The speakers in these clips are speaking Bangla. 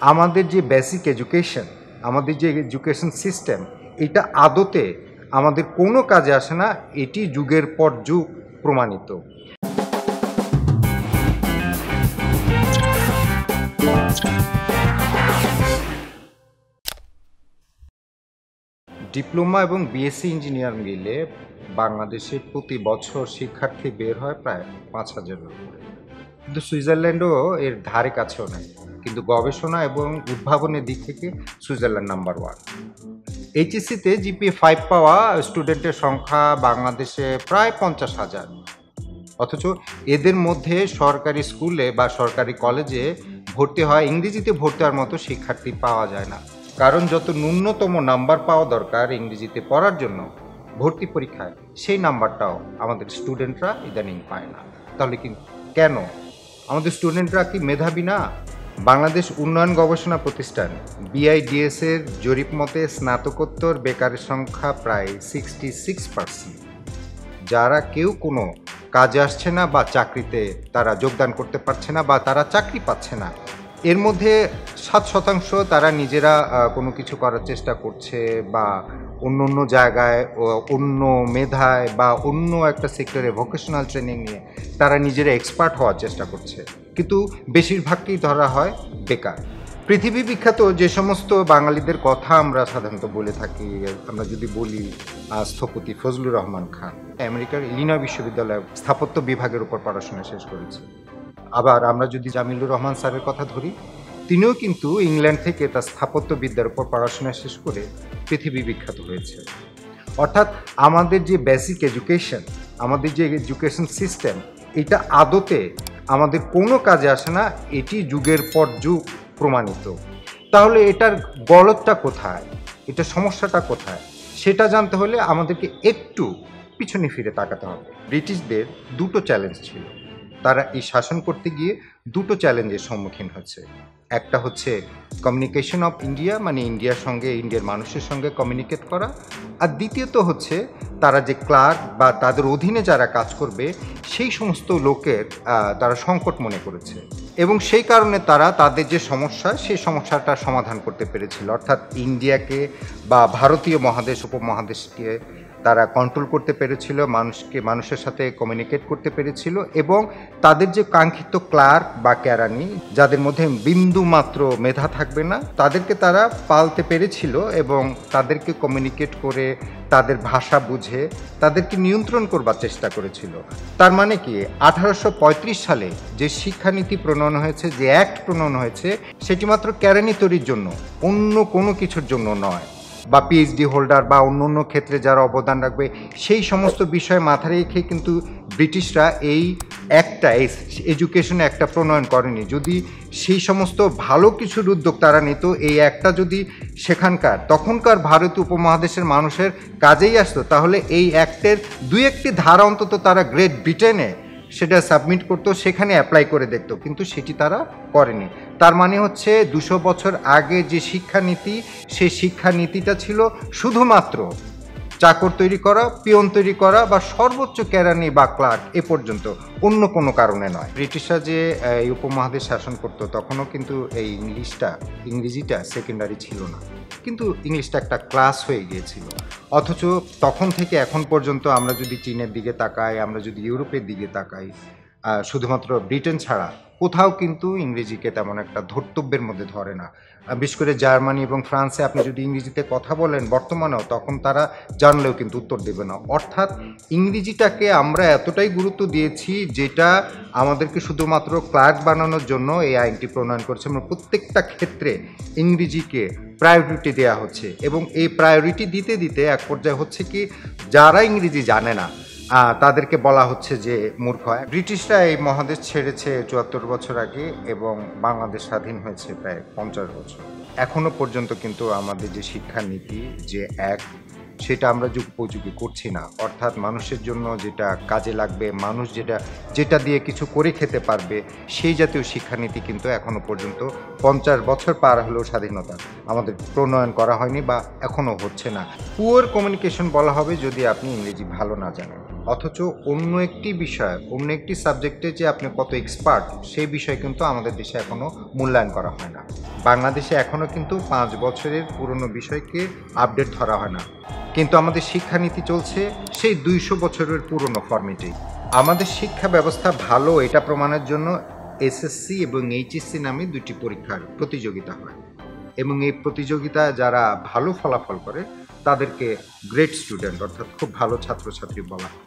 আমাদের যে বেসিক এডুকেশন, আমাদের যে এডুকেশন সিস্টেম, এটা আদতে আমাদের কোনো কাজে আসে না। এটি যুগের পর যুগ প্রমাণিত। ডিপ্লোমা এবং বিএসসি ইঞ্জিনিয়ার মিলে বাংলাদেশে প্রতি বছর শিক্ষার্থী বের হয় প্রায় 5,000-এর উপরে। কিন্তু সুইজারল্যান্ডও এর ধারে কাছেও নাই। কিন্তু গবেষণা এবং উদ্ভাবনের দিক থেকে সুইজারল্যান্ড নাম্বার 1। এইচএসসিতে জিপিএ 5 পাওয়া স্টুডেন্টের সংখ্যা বাংলাদেশে প্রায় 50,000। অথচ এদের মধ্যে সরকারি স্কুলে বা সরকারি কলেজে ভর্তি হয়, ইংরেজিতে ভর্তি হওয়ার মতো শিক্ষার্থী পাওয়া যায় না। কারণ যত ন্যূনতম নাম্বার পাওয়া দরকার ইংরেজিতে পড়ার জন্য ভর্তি পরীক্ষায়, সেই নাম্বারটাও আমাদের স্টুডেন্টরা ইদানিং পায় না। তাহলে কি কেন? আমাদের স্টুডেন্টরা কি মেধাবী না? বাংলাদেশ উন্নয়ন গবেষণা প্রতিষ্ঠান BIDS এর জরিপ মতে স্নাতকোত্তর বেকারের সংখ্যা প্রায় 66%। যারা কেউ কোনো কাজে আসছে না বা চাকরিতে তারা যোগদান করতে পারছে না বা তারা চাকরি পাচ্ছে না। এর মধ্যে 7% তারা নিজেরা কোনো কিছু করার চেষ্টা করছে বা অন্য জায়গায় অন্য মেধায় বা অন্য একটা সেক্টরে ভোকেশনাল ট্রেনিং নিয়ে তারা নিজেরা এক্সপার্ট হওয়ার চেষ্টা করছে, কিন্তু বেশিরভাগকেই ধরা হয় বেকার। পৃথিবী বিখ্যাত যে সমস্ত বাঙালিদের কথা আমরা সাধারণত বলে থাকি, আমরা যদি বলি স্থপতি ফজলুর রহমান খান আমেরিকার ইলিনয় বিশ্ববিদ্যালয়ে স্থাপত্য বিভাগের উপর পড়াশোনা শেষ করেছে। আবার আমরা যদি জামিলুর রহমান স্যারের কথা ধরি, তিনিও কিন্তু ইংল্যান্ড থেকে তার স্থাপত্যবিদ্যার উপর পড়াশোনা শেষ করে পৃথিবী বিখ্যাত হয়েছে। অর্থাৎ আমাদের যে বেসিক এডুকেশন, আমাদের যে এডুকেশন সিস্টেম, এটা আদতে আমাদের কোনো কাজে আসে না। এটি যুগের পর যুগ প্রমাণিত। তাহলে এটার গলতটা কোথায়, এটা সমস্যাটা কোথায়, সেটা জানতে হলে আমাদেরকে একটু পিছনে ফিরে তাকাতে হবে। ব্রিটিশদের দুটো চ্যালেঞ্জ ছিল। তারা এই শাসন করতে গিয়ে দুটো চ্যালেঞ্জের সম্মুখীন হচ্ছে। একটা হচ্ছে কমিউনিকেশন অফ ইন্ডিয়া, মানে ইন্ডিয়ার সঙ্গে, ইন্ডিয়ার মানুষের সঙ্গে কমিউনিকেট করা। আর দ্বিতীয়ত হচ্ছে তারা যে ক্লার্ক বা তাদের অধীনে যারা কাজ করবে সেই সমস্ত লোকের তারা সংকট মনে করেছে, এবং সেই কারণে তারা তাদের যে সমস্যা সেই সমস্যাটা সমাধান করতে পেরেছিল। অর্থাৎ ইন্ডিয়াকে বা ভারতীয় মহাদেশ উপমহাদেশকে তারা কন্ট্রোল করতে পেরেছিল, মানুষের সাথে কমিউনিকেট করতে পেরেছিল, এবং তাদের যে কাঙ্ক্ষিত ক্লার্ক বা কেরানি যাদের মধ্যে বিন্দু মাত্র মেধা থাকবে না, তাদেরকে তারা পালতে পেরেছিল এবং তাদেরকে কমিউনিকেট করে তাদের ভাষা বুঝে তাদেরকে নিয়ন্ত্রণ করবার চেষ্টা করেছিল। তার মানে কি 1835 সালে যে শিক্ষানীতি প্রণয়ন হয়েছে, যে অ্যাক্ট প্রণয়ন হয়েছে, সেটি মাত্র কেরানি তৈরির জন্য, অন্য কোনো কিছুর জন্য নয়, বা পিএইচডি হোল্ডার বা অন্য ক্ষেত্রে যারা অবদান রাখবে সেই সমস্ত বিষয়ে মাথা রেখে কিন্তু ব্রিটিশরা এই একটা এডুকেশনে একটা প্রণয়ন করেনি। যদি সেই সমস্ত ভালো কিছুর উদ্যোগ তারা নিত, এই একটা যদি তখনকার ভারতীয় উপমহাদেশের মানুষের কাজেই আসতো, তাহলে এই অ্যাক্টের 2-1টি ধারা অন্তত তারা গ্রেট ব্রিটেনে সেটা সাবমিট করতো, সেখানে অ্যাপ্লাই করে দেখতো, কিন্তু সেটি তারা করেনি। তার মানে হচ্ছে 200 বছর আগে যে শিক্ষানীতি, সেই শিক্ষানীতিটা ছিল শুধুমাত্র চাকর তৈরি করা, পিয়ন তৈরি করা বা সর্বোচ্চ কেরানি বা ক্লার্ক, এ পর্যন্ত, অন্য কোনো কারণে নয়। ব্রিটিশরা যে এই উপমহাদেশ শাসন করতো তখনও কিন্তু এই ইংরেজিটা সেকেন্ডারি ছিল না, কিন্তু ইংলিশটা একটা ক্লাস হয়ে গিয়েছিল। অথচ তখন থেকে এখন পর্যন্ত আমরা যদি চীনের দিকে তাকাই, আমরা যদি ইউরোপের দিকে তাকাই, শুধুমাত্র ব্রিটেন ছাড়া কোথাও কিন্তু ইংরেজিকে তেমন একটা ধর্তব্যের মধ্যে ধরে না। বিশেষ করে জার্মানি এবং ফ্রান্সে আপনি যদি ইংরেজিতে কথা বলেন বর্তমানেও, তখন তারা জানলেও কিন্তু উত্তর দেবে না। অর্থাৎ ইংরেজিটাকে আমরা এতটাই গুরুত্ব দিয়েছি, যেটা আমাদেরকে শুধুমাত্র ক্লার্ক বানানোর জন্য এই আইনটি প্রণয়ন করেছে, এবং প্রত্যেকটা ক্ষেত্রে ইংরেজিকে প্রায়োরিটি দেওয়া হচ্ছে, এবং এই প্রায়োরিটি দিতে দিতে এক পর্যায়ে হচ্ছে কি, যারা ইংরেজি জানে না তাদেরকে বলা হচ্ছে যে মূর্খ। ব্রিটিশরা এই মহাদেশ ছেড়েছে 74 বছর আগে, এবং বাংলাদেশ স্বাধীন হয়েছে প্রায় 50 বছর। এখনো পর্যন্ত কিন্তু আমাদের যে শিক্ষানীতি, যে সেটা আমরা উপযোগী করছি না। অর্থাৎ মানুষের জন্য যেটা কাজে লাগবে, মানুষ যেটা দিয়ে কিছু করে খেতে পারবে, সেই জাতীয় শিক্ষানীতি কিন্তু এখনো পর্যন্ত 50 বছর পার হলেও স্বাধীনতা আমাদের প্রণয়ন করা হয়নি বা এখনও হচ্ছে না। পুয়ার কমিউনিকেশন বলা হবে যদি আপনি ইংরেজি ভালো না জানেন। অথচ অন্য একটি বিষয়, অন্য একটি সাবজেক্টে যে আপনি কত এক্সপার্ট, সেই বিষয় কিন্তু আমাদের দেশে এখনও মূল্যায়ন করা হয় না। বাংলাদেশে এখনও কিন্তু 5 বছরের পুরনো বিষয়কে আপডেট ধরা হয় না, কিন্তু আমাদের শিক্ষানীতি চলছে সেই 200 বছরের পুরনো ফরম্যাটেই। আমাদের শিক্ষা ব্যবস্থা ভালো এটা প্রমাণের জন্য এসএসসি এবং এইচএসসি নামে দুটি পরীক্ষার প্রতিযোগিতা হয়, এবং এই প্রতিযোগিতায় যারা ভালো ফলাফল করে তাদেরকে গ্রেট স্টুডেন্ট অর্থাৎ খুব ভালো ছাত্রছাত্রী বলা হয়।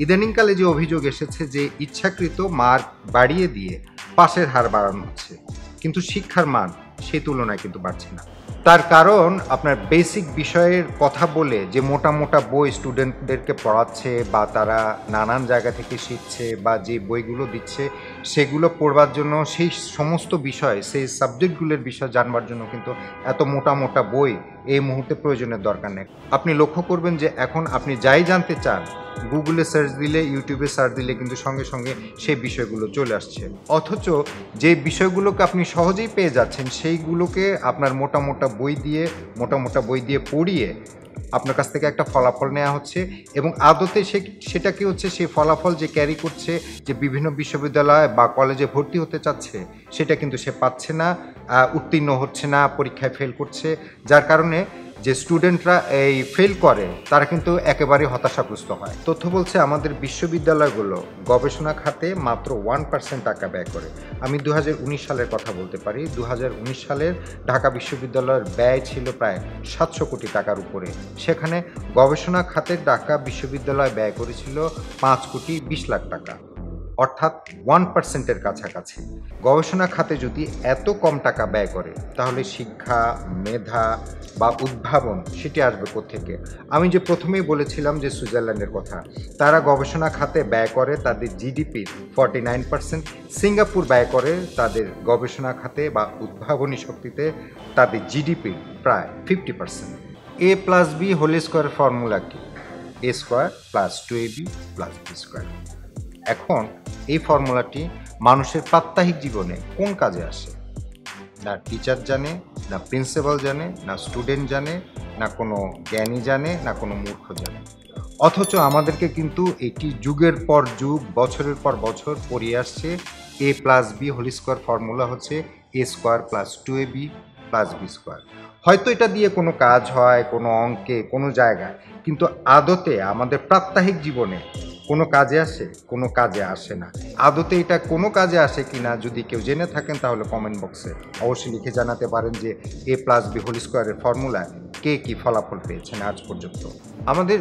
ইদানিংকালে যে অভিযোগ এসেছে যে ইচ্ছাকৃত মার্ক বাড়িয়ে দিয়ে পাসের হার বাড়ানো হচ্ছে, কিন্তু শিক্ষার মান সেই তুলনায় কিন্তু বাড়ছে না। তার কারণ আপনার বেসিক বিষয়ের কথা বলে যে মোটা মোটা বই স্টুডেন্টদেরকে পড়াচ্ছে বা তারা নানান জায়গা থেকে শিখছে বা যে বইগুলো দিচ্ছে সেগুলো পড়বার জন্য সেই সমস্ত বিষয়, সেই সাবজেক্টগুলোর বিষয় জানবার জন্য কিন্তু এত মোটা মোটা বই এই মুহূর্তে প্রয়োজনের দরকার নেই। আপনি লক্ষ্য করবেন যে এখন আপনি যাই জানতে চান, গুগলে সার্চ দিলে, ইউটিউবে সার্চ দিলে কিন্তু সঙ্গে সঙ্গে সেই বিষয়গুলো চলে আসছে। অথচ যে বিষয়গুলোকে আপনি সহজেই পেয়ে যাচ্ছেন সেইগুলোকে আপনার মোটা মোটা বই দিয়ে পড়িয়ে আপনার কাছ থেকে একটা ফলাফল নেওয়া হচ্ছে, এবং আদতে সেটাকে হচ্ছে সেই ফলাফল যে ক্যারি করছে, যে বিভিন্ন বিশ্ববিদ্যালয় বা কলেজে ভর্তি হতে চাচ্ছে সেটা কিন্তু সে পাচ্ছে না, উত্তীর্ণ হচ্ছে না, পরীক্ষায় ফেল করছে, যার কারণে যে স্টুডেন্টরা এই ফেল করে তারা কিন্তু একেবারে হতাশাগ্রস্ত হয়। তথ্য বলছে আমাদের বিশ্ববিদ্যালয়গুলো গবেষণা খাতে মাত্র 1% টাকা ব্যয় করে। আমি 2019 সালের কথা বলতে পারি। 2019 সালের ঢাকা বিশ্ববিদ্যালয়ের ব্যয় ছিল প্রায় 700 কোটি টাকার উপরে। সেখানে গবেষণা খাতে ঢাকা বিশ্ববিদ্যালয় ব্যয় করেছিল 5 কোটি 20 লাখ টাকা, অর্থাৎ 1%-এর কাছাকাছি। গবেষণা খাতে যদি এত কম টাকা ব্যয় করে তাহলে শিক্ষা, মেধা বা উদ্ভাবন সেটি আসবে কোত্থেকে? আমি যে প্রথমেই বলেছিলাম যে সুইজারল্যান্ডের কথা, তারা গবেষণা খাতে ব্যয় করে তাদের জিডিপির 49%, সিঙ্গাপুর ব্যয় করে তাদের গবেষণা খাতে বা উদ্ভাবনী শক্তিতে তাদের জিডিপির প্রায় 50%। A plus b whole square formula কি? A square plus 2ab plus b square. এখন এই ফর্মুলাটি মানুষের প্রাত্যহিক জীবনে কোন কাজে আসে? না টিচার জানে, না প্রিন্সিপাল জানে, না স্টুডেন্ট জানে, না কোনো জ্ঞানী জানে, না কোনো মূর্খ জানে। অথচ আমাদেরকে কিন্তু এটি যুগের পর যুগ, বছরের পর বছর পড়িয়ে আসছে। A plus b whole square formula হচ্ছে a square plus 2ab plus b square. হয়তো এটা দিয়ে কোনো কাজ হয় কোনো অঙ্কে, কোনো জায়গায়, কিন্তু আদতে আমাদের প্রাত্যহিক জীবনে কোনো কাজে আসে? কোনো কাজে আসে না। আদতে এটা কোনো কাজে আসে কিনা যদি কেউ জেনে থাকেন তাহলে কমেন্ট বক্সে অবশ্যই লিখে জানাতে পারেন যে এ প্লাস বি হোল স্কোয়ারের ফর্মুলায় কে কী ফলাফল পেয়েছেন আজ পর্যন্ত। আমাদের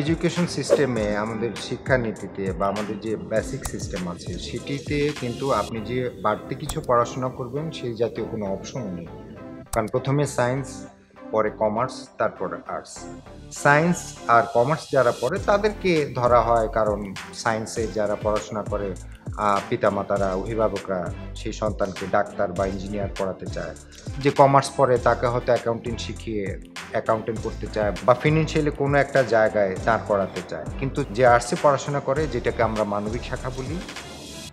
এডুকেশন সিস্টেমে, আমাদের শিক্ষানীতিতে বা আমাদের যে বেসিক সিস্টেম আছে সেটিতে কিন্তু আপনি যে বাড়তি কিছু পড়াশোনা করবেন সেই জাতীয় কোনো অপশনও নেই। কারণ প্রথমে সায়েন্স, পরে কমার্স, তারপরে আর্টস। সায়েন্স আর কমার্স যারা পড়ে তাদেরকে ধরা হয়, কারণ সায়েন্সে যারা পড়াশোনা করে পিতামাতারা, অভিভাবকরা সেই সন্তানকে ডাক্তার বা ইঞ্জিনিয়ার পড়াতে চায়। যে কমার্স পড়ে তাকে হয়তো অ্যাকাউন্টিং শিখিয়ে অ্যাকাউন্টেন্ট করতে চায় বা ফিনান্সিয়ালি কোনো একটা জায়গায় দাঁড় করাতে চায়। কিন্তু যে আর্টসে পড়াশোনা করে, যেটাকে আমরা মানবিক শাখা বলি,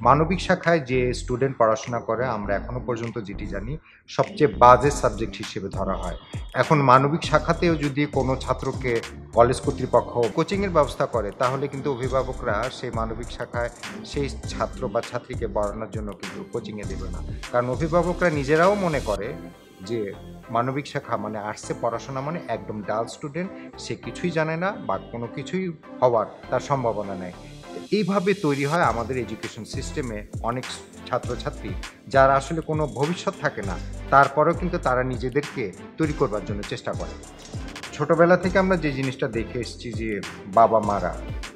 মানবিক শাখায় যে স্টুডেন্ট পড়াশোনা করে আমরা এখনো পর্যন্ত যেটি জানি সবচেয়ে বাজে সাবজেক্ট হিসেবে ধরা হয়। এখন মানবিক শাখাতেও যদি কোনো ছাত্রকে কলেজ কর্তৃপক্ষ কোচিংয়ের ব্যবস্থা করে তাহলে কিন্তু অভিভাবকরা সেই মানবিক শাখায় সেই ছাত্র বা ছাত্রীকে পড়ানোর জন্য কিন্তু কোচিংয়ে দেবে না, কারণ অভিভাবকরা নিজেরাও মনে করে যে মানবিক শাখা মানে আর্টসে পড়াশোনা মানে একদম ডাল স্টুডেন্ট, সে কিছুই জানে না বা কোনো কিছুই হওয়ার তার সম্ভাবনা নেই। এইভাবে তৈরি হয় আমাদের এডুকেশন সিস্টেমে অনেক ছাত্রছাত্রী যারা আসলে কোনো ভবিষ্যৎ থাকে না, তারপরেও কিন্তু তারা নিজেদেরকে তৈরি করবার জন্য চেষ্টা করে। ছোটবেলা থেকে আমরা যে জিনিসটা দেখে এসেছি যে বাবা মারা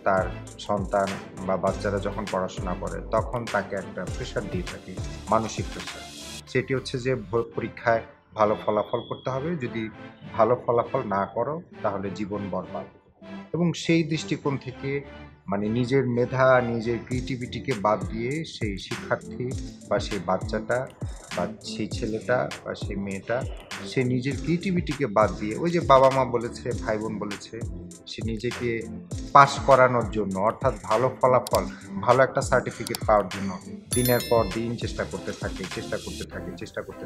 তার সন্তান বা বাচ্চারা যখন পড়াশোনা করে তখন তাকে একটা প্রেশার দিয়ে থাকে, মানসিক প্রেশার। সেটি হচ্ছে যে পরীক্ষায় ভালো ফলাফল করতে হবে, যদি ভালো ফলাফল না করো তাহলে জীবন বরবাদ। এবং সেই দৃষ্টিকোণ থেকে মানে নিজের মেধা, নিজের ক্রিয়েটিভিটিকে বাদ দিয়ে সেই শিক্ষার্থী বা সেই বাচ্চাটা বা সেই ছেলেটা বা সেই মেয়েটা সে নিজের ক্রিয়েটিভিটিকে বাদ দিয়ে ওই যে বাবা মা বলেছে, ভাই বোন বলেছে, সে নিজেকে পাস করানোর জন্য, অর্থাৎ ভালো ফলাফল, ভালো একটা সার্টিফিকেট পাওয়ার জন্য দিনের পর দিন চেষ্টা করতে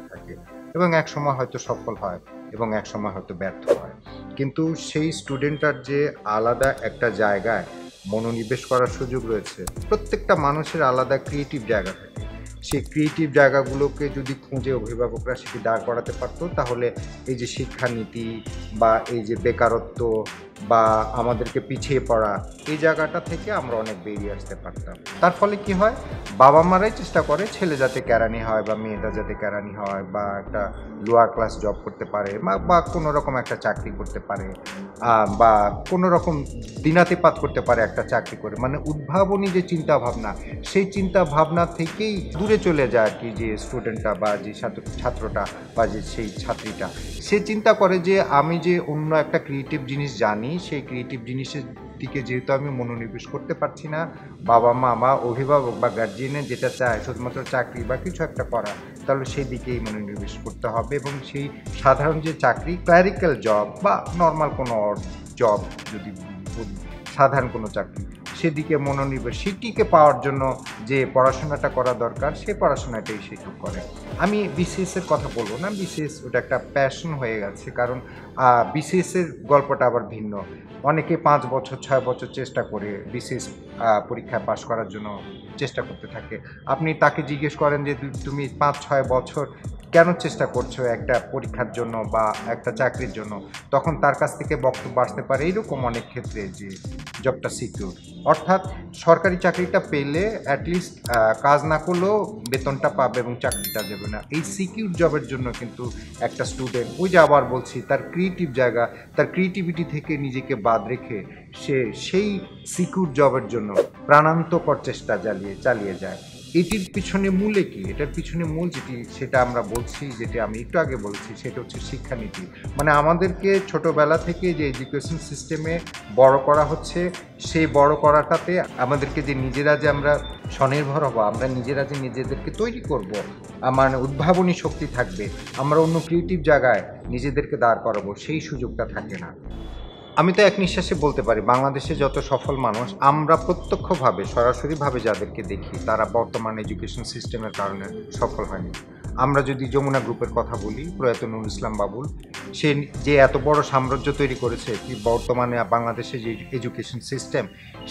থাকে এবং একসময় হয়তো সফল হয় এবং একসময় হয়তো ব্যর্থ হয়। কিন্তু সেই স্টুডেন্টটার যে আলাদা একটা জায়গায় মনোনিবেশ করার সুযোগ রয়েছে। প্রত্যেকটা মানুষের আলাদা ক্রিয়েটিভ জায়গা থাকে। সেই ক্রিয়েটিভ জায়গাগুলোকে যদি খুঁজে অভিভাবকরা সেটি দাঁড় করাতে পারতো, তাহলে এই যে শিক্ষানীতি বা এই যে বেকারত্ব বা আমাদেরকে পিছিয়ে পড়া, এই জায়গাটা থেকে আমরা অনেক বেরিয়ে আসতে পারতাম। তার ফলে কি হয়, বাবা মারাই চেষ্টা করে ছেলে যাতে কেরানি হয় বা মেয়েটা যাতে কেরানি হয় বা একটা লোয়ার ক্লাস জব করতে পারে বা কোনো রকম একটা চাকরি করতে পারে, বা কোনো রকম দিনাতিপাত করতে পারে একটা চাকরি করে। মানে উদ্ভাবনী যে চিন্তা ভাবনা, সেই চিন্তা ভাবনা থেকেই দূরে চলে যায় আর কি যে স্টুডেন্টটা বা যে ছাত্রটা বা যে সেই ছাত্রীটা। সে চিন্তা করে যে আমি যে অন্য একটা ক্রিয়েটিভ জিনিস জানি, সেই ক্রিয়েটিভ জিনিসের দিকে যেহেতু আমি মনোনিবেশ করতে পারছি না, বাবা মা বা অভিভাবক বা গার্জিয়ানের যেটা চায় শুধুমাত্র চাকরি বা কিছু একটা করা, তাহলে সেই দিকেই মনোনিবেশ করতে হবে। এবং সেই সাধারণ যে চাকরি, ক্লারিক্যাল জব বা নর্মাল কোনো জব যদি বলি, সাধারণ কোনো চাকরি, সেদিকে মনোনিবেশ, সেটিকে পাওয়ার জন্য যে পড়াশোনাটা করা দরকার, সেই পড়াশোনাটাই সেটুকু করে। আমি বিসিএসের কথা বলবো না, বিসিএস ওটা একটা প্যাশন হয়ে গেছে। কারণ বিসিএসের গল্পটা আবার ভিন্ন। অনেকে 5 বছর 6 বছর চেষ্টা করে বিসিএস পরীক্ষায় পাশ করার জন্য চেষ্টা করতে থাকে। আপনি তাকে জিজ্ঞেস করেন যে তুমি 5-6 বছর কেন চেষ্টা করছো একটা পরীক্ষার জন্য বা একটা চাকরির জন্য, তখন তার কাছ থেকে বক্তব্য আসতে পারে এইরকম অনেক ক্ষেত্রে যে জবটা সিকিউর। অর্থাৎ সরকারি চাকরিটা পেলে অ্যাটলিস্ট কাজ না করলেও বেতনটা পাবে এবং চাকরিটা যাবে না। এই সিকিউর জবের জন্য কিন্তু একটা স্টুডেন্ট, ওই যে আবার বলছি, তার ক্রিয়েটিভ জায়গা, তার ক্রিয়েটিভিটি থেকে নিজেকে বাদ রেখে সে সেই সিকিউর জবের জন্য প্রাণান্তকর চেষ্টা চালিয়ে যায়। এটির পিছনে মূলে কি? এটার পিছনে মূল যেটি, সেটা আমরা বলছি, যেটা আমি একটু আগে বলছি, সেটা হচ্ছে শিক্ষানীতি। মানে আমাদেরকে ছোটবেলা থেকে যে এডুকেশন সিস্টেমে বড় করা হচ্ছে, সেই বড় করাটাতে আমাদেরকে যে নিজেরা যে আমরা স্বনির্ভর হব, আমরা নিজেরা যে নিজেদেরকে তৈরি করব, মানে উদ্ভাবনী শক্তি থাকবে, আমরা অন্য ক্রিয়েটিভ জায়গায় নিজেদেরকে দাঁড় করাবো, সেই সুযোগটা থাকে না। আমি তো এক নিঃশ্বাসে বলতে পারি, বাংলাদেশে যত সফল মানুষ, আমরা প্রত্যক্ষভাবে সরাসরিভাবে যাদেরকে দেখি, তারা বর্তমান এডুকেশন সিস্টেমের কারণে সফল হয়নি। আমরা যদি যমুনা গ্রুপের কথা বলি, প্রয়াত নুরুল ইসলাম বাবুল, সে যে এত বড় সাম্রাজ্য তৈরি করেছে, কি বর্তমানে বাংলাদেশে যে এডুকেশন সিস্টেম,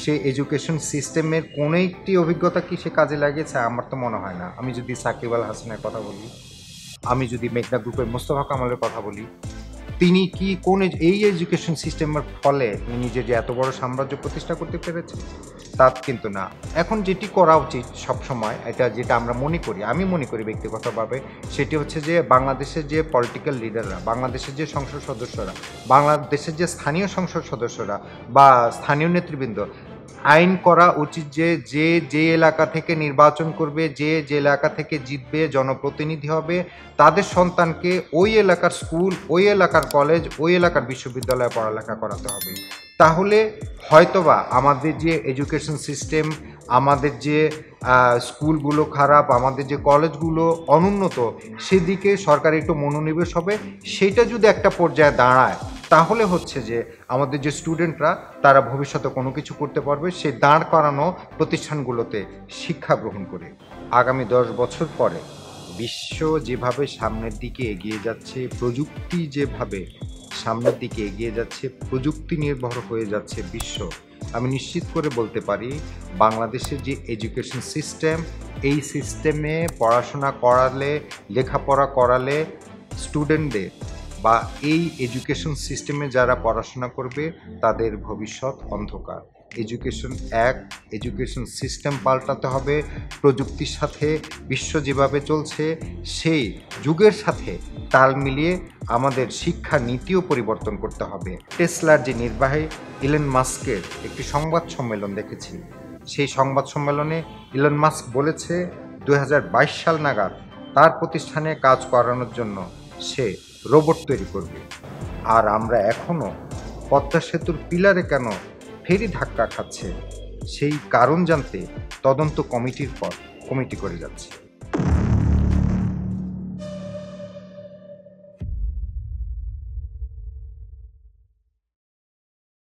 সেই এডুকেশন সিস্টেমের কোনো একটি অভিজ্ঞতা কি সে কাজে লাগিয়েছে? আমার তো মনে হয় না। আমি যদি সাকিব আল হাসানের কথা বলি, আমি যদি মেঘনা গ্রুপের মোস্তফা কামালের কথা বলি, তিনি কি কোন এই এডুকেশন সিস্টেমের ফলে নিজে যে এত বড় সাম্রাজ্য প্রতিষ্ঠা করতে পেরেছে? তা কিন্তু না। এখন যেটি করা উচিত সবসময়, এটা যেটা আমরা মনে করি, আমি মনে করি ব্যক্তিগতভাবে, সেটি হচ্ছে যে বাংলাদেশের যে পলিটিক্যাল লিডাররা, বাংলাদেশের যে সংসদ সদস্যরা, বাংলাদেশের যে স্থানীয় সংসদ সদস্যরা বা স্থানীয় নেতৃবৃন্দ, আইন করা উচিত যে যে এলাকা থেকে নির্বাচন করবে, যে এলাকা থেকে জিতবে, জনপ্রতিনিধি হবে, তাদের সন্তানকে ওই এলাকার স্কুল, ওই এলাকার কলেজ, ওই এলাকার বিশ্ববিদ্যালয়ে পড়ালেখা করাতে হবে। তাহলে হয়তোবা আমাদের যে এডুকেশন সিস্টেম, আমাদের যে স্কুলগুলো খারাপ, আমাদের যে কলেজগুলো অনুন্নত, সেদিকে সরকার একটু মনোনিবেশ হবে। সেটা যদি একটা পর্যায়ে দাঁড়ায়, তাহলে হচ্ছে যে আমাদের যে স্টুডেন্টরা, তারা ভবিষ্যতে কোনো কিছু করতে পারবে সেই দাঁড় করানো প্রতিষ্ঠানগুলোতে শিক্ষা গ্রহণ করে। আগামী 10 বছর পরে বিশ্ব যেভাবে সামনের দিকে এগিয়ে যাচ্ছে, প্রযুক্তি যেভাবে সামনের দিকে এগিয়ে যাচ্ছে, প্রযুক্তি নির্ভর হয়ে যাচ্ছে বিশ্ব, আমি নিশ্চিত করে বলতে পারি বাংলাদেশের যে এডুকেশন সিস্টেম, এই সিস্টেমে পড়াশোনা করালে, লেখাপড়া করালে স্টুডেন্টদের বা এই এডুকেশন সিস্টেমে যারা পড়াশোনা করবে, তাদের ভবিষ্যৎ অন্ধকার। এডুকেশন সিস্টেম পাল্টাতে হবে প্রযুক্তির সাথে। বিশ্ব যেভাবে চলছে, সেই যুগের সাথে তাল মিলিয়ে আমাদের শিক্ষা নীতিও পরিবর্তন করতে হবে। টেসলার যে নির্বাহী ইলন মাস্কের একটি সংবাদ সম্মেলন দেখেছি। সেই সংবাদ সম্মেলনে ইলন মাস্ক বলেছে 2022 সাল নাগাদ তার প্রতিষ্ঠানে কাজ করানোর জন্য সে রোবট তৈরি করবে। আর আমরা এখনও পদ্মা সেতুর পিলারে কেন ফেরি ধাক্কা খাচ্ছে, সেই কারণ জানতে তদন্ত কমিটির পর কমিটি করে যাচ্ছে।